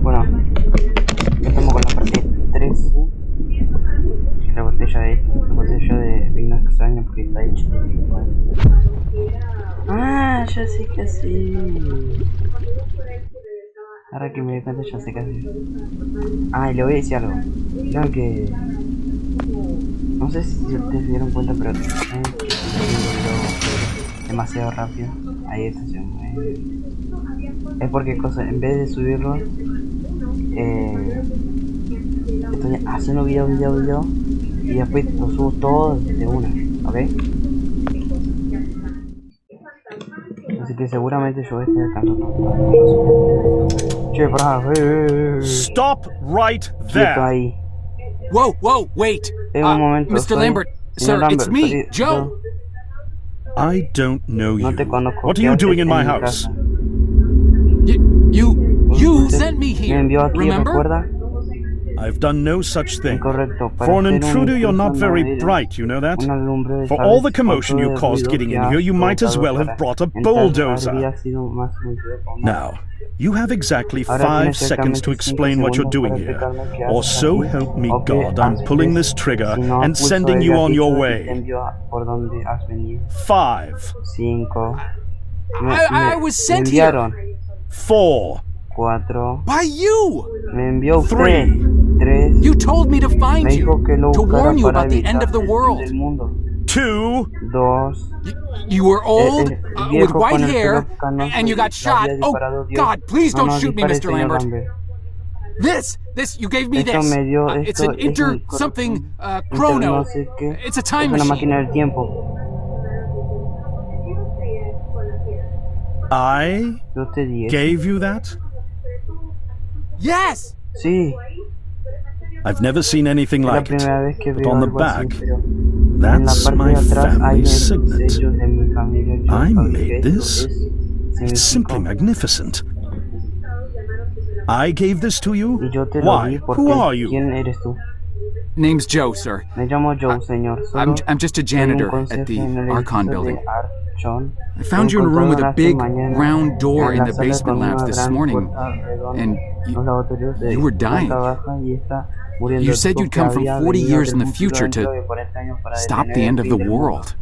Bueno, ya estamos con la parte 3. La botella de vino extraño porque está hecha de vino. Ah, ya sé que sí. Ahora que me doy cuenta ya sé que así. Ah, y le voy a decir algo. Creo que... No sé si ustedes se dieron cuenta, pero demasiado rápido. Ahí está, es porque cosa, en vez de subirlo, estoy haciendo video y después lo subo todo de una, ¿ok? Así que seguramente yo voy a estar cantando. Che, pará, Stop right quieto there. ahí. Whoa, wait. Un momento, Mr. Lambert, sir, Lambert, it's me, Joe. I don't know No you. te conozco. What are you doing in my house? You sent me Me here, envió aquí, remember? ¿recuerda? I've done no such thing. Incorrecto. For an intruder, you're not very bright, you know that? For all the commotion you caused getting in here, you might as well have brought a bulldozer. Now, you have exactly 5 seconds to explain what you're doing here. Or so help me God, I'm pulling this trigger and sending you on your way. 5. I was sent here. 4. 4. By you! Me envió usted. 3. You told me to find Me you, dijo que lo to buscara warn you para about the end of the evitar el fin world. del mundo. 2. 2. You were old, with viejo white con el hair, pelo canoso and you y got le shot. había Oh, disparado Dios. God, please don't No, shoot me, dispare, Mr. señor Lambert. This, you gave me Esto this. me dio It's esto, an inter something chrono. no sé qué. It's a time Es una machine. máquina del tiempo. I Yo te di eso. gave you that? Yes! Sí, I've never seen anything es la like it. primera vez que But veo on the algo así, back, pero en la that's parte my de atrás hay family el signet. sello de mi familia. Yo I fabriqué made esto, this. It's simply significó. magnificent. I gave this to Y you? yo te lo Why? di porque Who are you? ¿quién eres tú? Name's Joe, sir. Me llamo Joe, señor. Solo I'm just a soy un janitor conserje at the en el Archon edificio building. de Archon. I found you in a room with a big round door en in la the sala basement con labs una this gran morning, puerta redonda and en los laboratorios de you were dying. planta baja y está muriendo. You said you'd come from Había 40 venido years in del the futuro future dentro to de 40 años para stop detener the el end of fin the del mundo. world.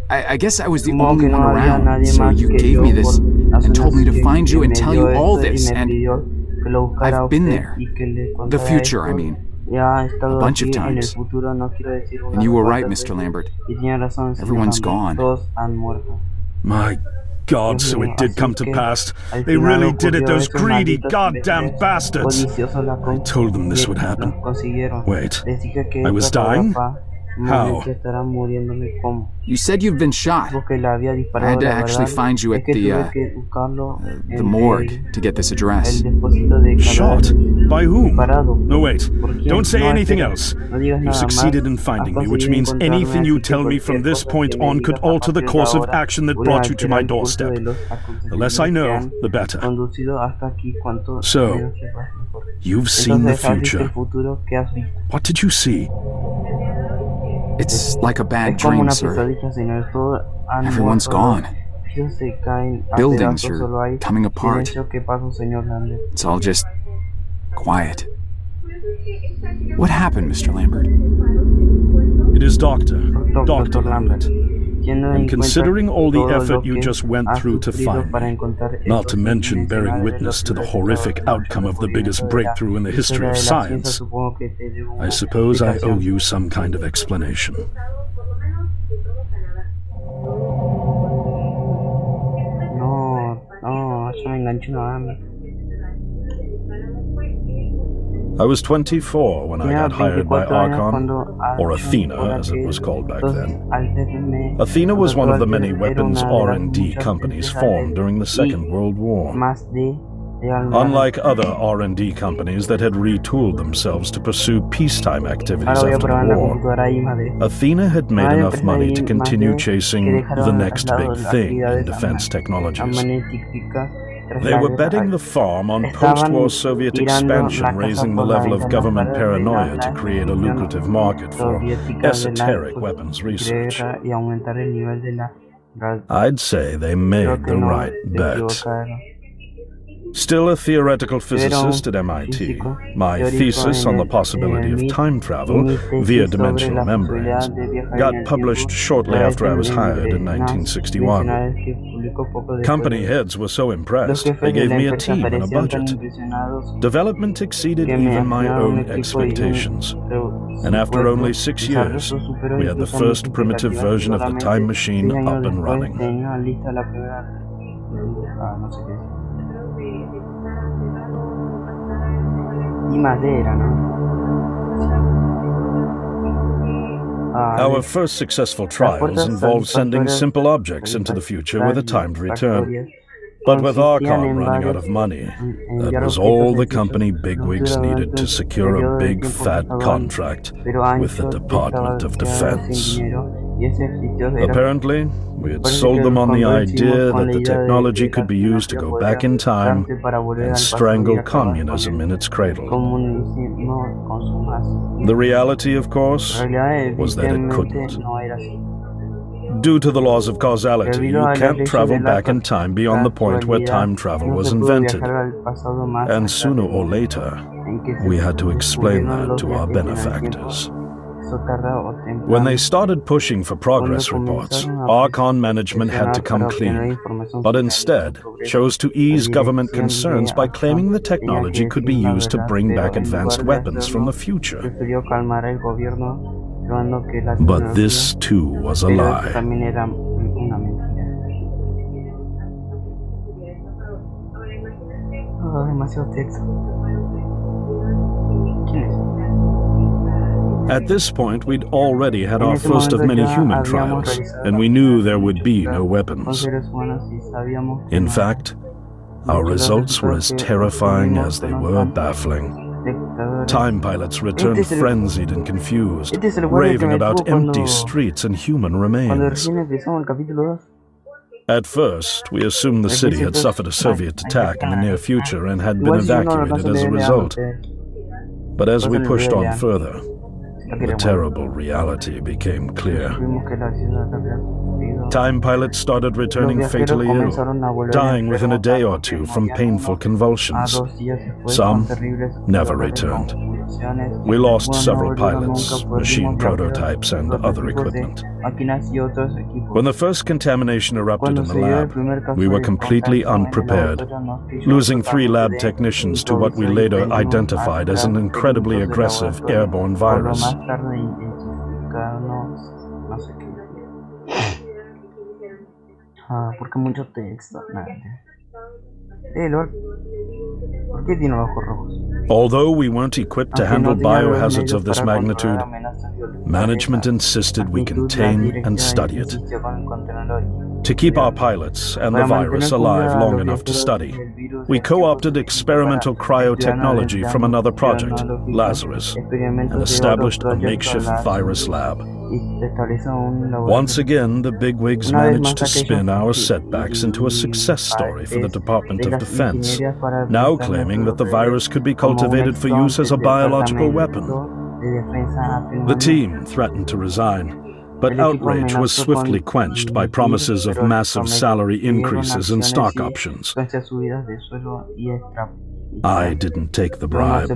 I guess I was the Supongo only que one no había around, nadie so más you que gave yo me this por and told me to razones find you que and me tell dio you all esto y this, me and pidió que lo buscara a I've been usted there. y que le The contara future, I esto. mean. Ya he estado A bunch of aquí en el times. futuro, no quiero decir una And you were right, cuantas Mr. veces. Lambert. Y tenía razón, señor Everyone's Lambert. gone. Todos han muerto. My God, Dios so mío, it did así come to que pass. al They final really did it, ocurrió those eso, greedy malditos goddamn imbéciles bastards. codiciosos la I told them this would happen. los consiguieron. Wait, Les dije que I was esto dying? acababa un How? momento estará muriéndome como. You said you've been shot. Porque le había I disparado, had to la actually verdad find you es at que the tuve que buscarlo en morgue to get this el address. depósito de Shot? cadáveres. By whom? Disparado. No, wait. ¿Por quién? Don't say No, anything espera. else. No digas You nada succeeded más. in finding Has me, which conseguido means encontrarme, anything you así que tell me from cualquier this cosa point que me on could digas a alter the partir de course of ahora action that voy a brought you to my alterar el curso doorstep. de los The less I acontecimientos que know, han the better. conducido hasta aquí, cuanto So, menos sepas, mejor. You've seen the Entonces, ¿has visto el future. futuro? ¿Qué has visto? What did you see? It's like a bad Es como dream, una sir. pesadilla, señor. Todos han Everyone's muerto. gone. Los edificios se caen a Buildings pedazos, solo hay are coming apart. silencio. ¿Qué pasó, señor Lambert? It's all just quiet. What happened, Mr. Lambert? It is Dr. Dr. Lambert. Teniendo en And cuenta considering all the todo lo effort you que just went has through to sufrido find para me, encontrar not estos to mention bearing dimensionales witness to the velocidades horrific de los outcome of the biggest descubrimientos de la breakthrough in the history historia of de la ciencia, science, supongo que te debo una I suppose I owe explicación. you some kind of explanation. No, yo me enganché una banda. I was 24 when I Tenía got hired by 24 años Archon, cuando or Archon, Athena ahora as it que was called back los then. alteres me Athena was one of the many contrató, weapons era una de las R&D muchas companies empresas formed during the y Second World War. más de almacenaje. Unlike other R&D companies that had retooled themselves to pursue peacetime activities Ahora voy a after probar the en la war, computadora I más D. Athena had made Hay enough empresas money I to más continue D que chasing dejaron the al next lado big las thing in actividades defense technologies. magnéticas tras They la were guerra. betting the farm on Estaban post-war Soviet tirando la expansion, casa raising the por la level of ventana government para paranoia arruinar to la create a expansión lucrative market for soviética de la esoteric weapons research. guerra y aumentar el nivel de la I'd say they Creo made que the no right se bet. equivocaron. Still a theoretical physicist at MIT, my thesis on the possibility of time travel via dimensional membranes got published shortly after I was hired in 1961. Company heads were so impressed, they gave me a team and a budget. Development exceeded even my own expectations. And after only 6 years, we had the first primitive version of the time machine up and running. Our first successful trials involved sending simple objects into the future with a timed return. But with Archon running out of money, that was all the company bigwigs needed to secure a big fat contract with the Department of Defense. Apparently, we had sold them on the idea that the technology could be used to go back in time and strangle communism in its cradle. The reality, of course, was that it couldn't. Due to the laws of causality, you can't travel back in time beyond the point where time travel was invented. And sooner or later, we had to explain that to our benefactors. When they started pushing for progress reports, Archon management had to come clean, but instead chose to ease government concerns by claiming the technology could be used to bring back advanced weapons from the future. But this too was a lie. At this point, we'd already had our first of many human trials, and we knew there would be no weapons. In fact, our results were as terrifying as they were baffling. Time pilots returned frenzied and confused, raving about empty streets and human remains. At first, we assumed the city had suffered a Soviet attack in the near future and had been evacuated as a result. But as we pushed on further, the terrible reality became clear. Time pilots started returning fatally ill, dying within a day or two from painful convulsions. Some never returned. We lost several pilots, machine prototypes, and other equipment. When the first contamination erupted in the lab, we were completely unprepared, losing 3 lab technicians to what we later identified as an incredibly aggressive airborne virus. Porque mucho texto. Lord, ¿por qué tiene los ojos rojos? Although we weren't equipped to handle biohazards of this magnitude, management insisted we contain and study it. To keep our pilots and the virus alive long enough to study, we co-opted experimental cryotechnology from another project, Lazarus, and established a makeshift virus lab. Once again, the bigwigs managed to spin our setbacks into a success story for the Department of Defense, now claiming that the virus could be cultivated for use as a biological weapon. The team threatened to resign, but outrage was swiftly quenched by promises of massive salary increases and stock options. I didn't take the bribe.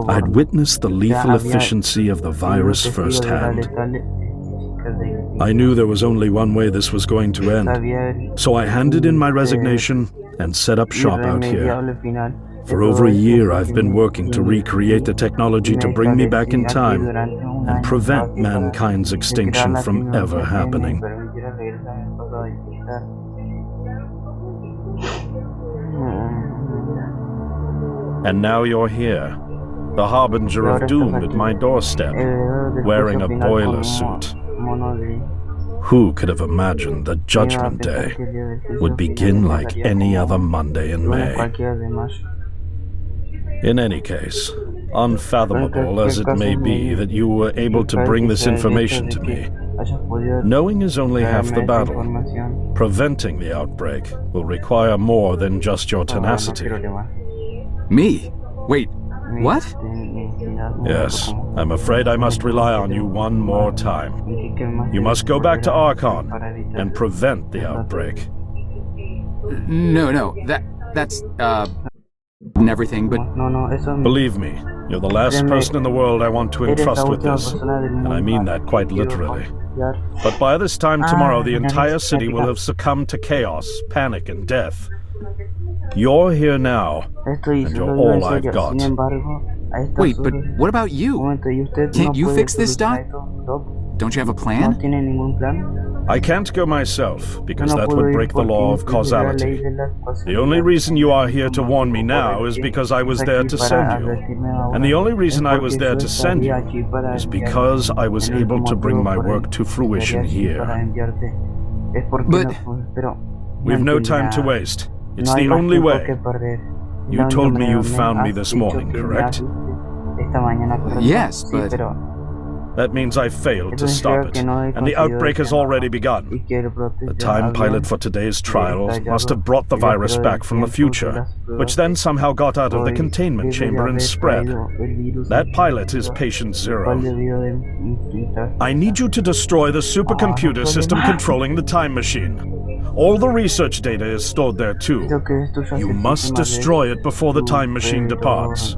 I'd witnessed the lethal efficiency of the virus firsthand. I knew there was only one way this was going to end, so I handed in my resignation and set up shop out here. For over a year, I've been working to recreate the technology to bring me back in time and prevent mankind's extinction from ever happening. And now you're here, the harbinger of doom at my doorstep, wearing a boiler suit. Who could have imagined that Judgment Day would begin like any other Monday in May? In any case, unfathomable as it may be that you were able to bring this information to me, knowing is only half the battle. Preventing the outbreak will require more than just your tenacity. Me? Wait, what? Yes, I'm afraid I must rely on you one more time. You must go back to Archon and prevent the outbreak. No, That's, and everything, but No, no, eso es Believe me, you're the last Créeme, person in the world I want to eres la entrust with última this, persona del and I mundo mean a that la quite que quiero literally. confiar. But by this time tomorrow, the Finalmente entire city will have succumbed to chaos, panic, and death. You're here now, Estoy and se you're lo digo en all I've serio. Sin got. embargo, a estas wait, but horas, what about un you? momento, ¿y usted no Can't you puede fix this, solucionar Doc? esto, Doc? Don't you have a ¿No plan? tiene ningún plan? I can't go myself, Yo because no that puedo would ir break the porque law of incluye la ley causality. de la The only causalidad. reason you are here to No warn me puedo now correr is que because I was estás there aquí to para send you. advertirme ahora. And the only Es reason I was porque there yo to send estaría aquí you para is enviarte because I was en el able to bring motivo my por work to el fruition estaría aquí para here. enviarte. Es porque But- no, pero no We've no time to entenderás. waste. It's No hay the más only tiempo que way. perder. Es You la única told me manera. you found me has this dicho morning, que me correct? has visto esta mañana, ¿correcto? Yes, Sí, but- pero That means I failed eso to stop significa it, que no he and the conseguido outbreak has detenerlo. already Y begun. que el brote The ya time había pilot for today's trials must have brought the virus back from the future, which then somehow got out of the containment chamber and spread. That pilot is patient zero. I need you to destroy the supercomputer system controlling the time machine. All the research data is stored there too. You must destroy it before the time machine departs.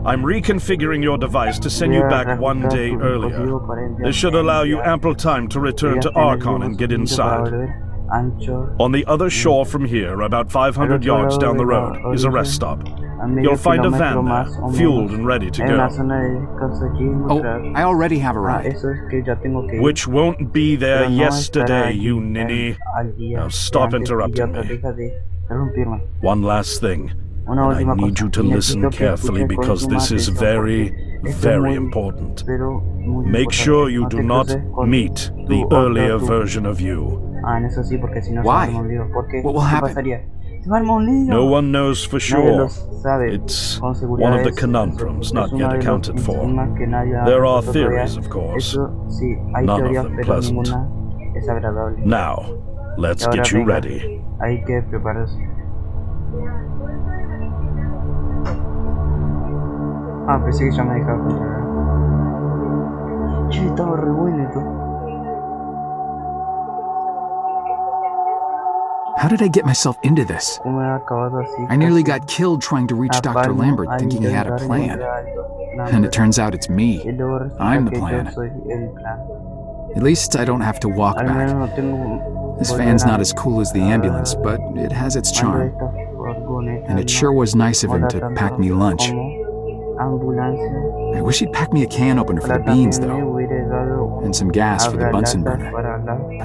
I'm reconfiguring your device to send you back one day earlier. This should allow you ample time to return to Archon and get inside. On the other shore from here, about 500 yards down the road, is a rest stop. You'll find a van there, fueled and ready to go. Oh, I already have a ride. Which won't be there yesterday, you ninny. Now stop interrupting me. One last thing. And I need you to listen carefully because this is very, very important. Make sure you do not meet the earlier version of you. Why? What will happen? No one knows for sure. It's one of the conundrums not yet accounted for. There are theories, of course. None of them pleasant. Now, let's get you ready. Hay que prepararse. Ah, pensé que ya me dejaba controlar. Che, estaba re bueno esto. How did I get myself into this? ¿Cómo he acabado así? I nearly got killed trying to reach Dr. Lambert thinking he had a plan. And it turns out it's me. I'm the plan. At least I don't have to walk back. This van's not as cool as the ambulance, but it has its charm. And it sure was nice of him to pack me lunch. I wish he'd pack me a can opener for the beans, though. And some gas for the Bunsen burner. But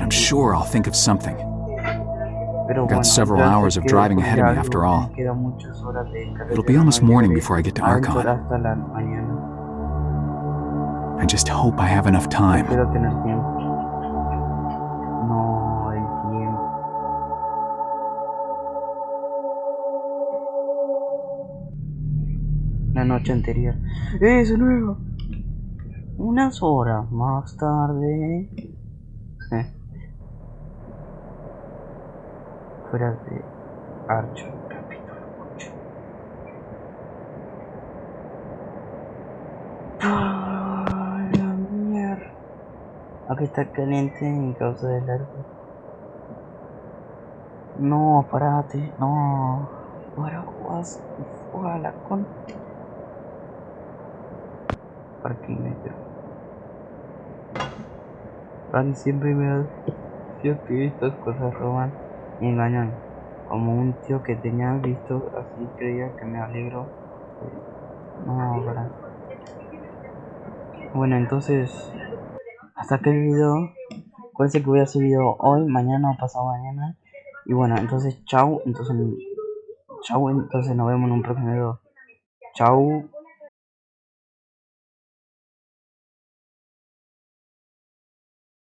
I'm sure I'll think of something. I've got several hours of driving ahead of me after all. It'll be almost morning before I get to Archon. I just hope I have enough time. Espero tener tiempo. No, el tiempo. La noche anterior. ¡Es nuevo! Unas horas más tarde. Fuera de Archo, capítulo 8. ¡Ah, la mierda! Aquí está caliente en causa del árbol. No, parate, no. Paraguas, ojalá con parquímetro. Randy siempre me ha dicho que estas cosas roban y engañan. Como un tío que tenía visto así creía que me alegro. No, para. Bueno, entonces hasta acá el video. Acuérdense que voy a hacer video hoy, mañana o pasado mañana. Y bueno, entonces chau. Entonces nos vemos en un próximo video. Chau.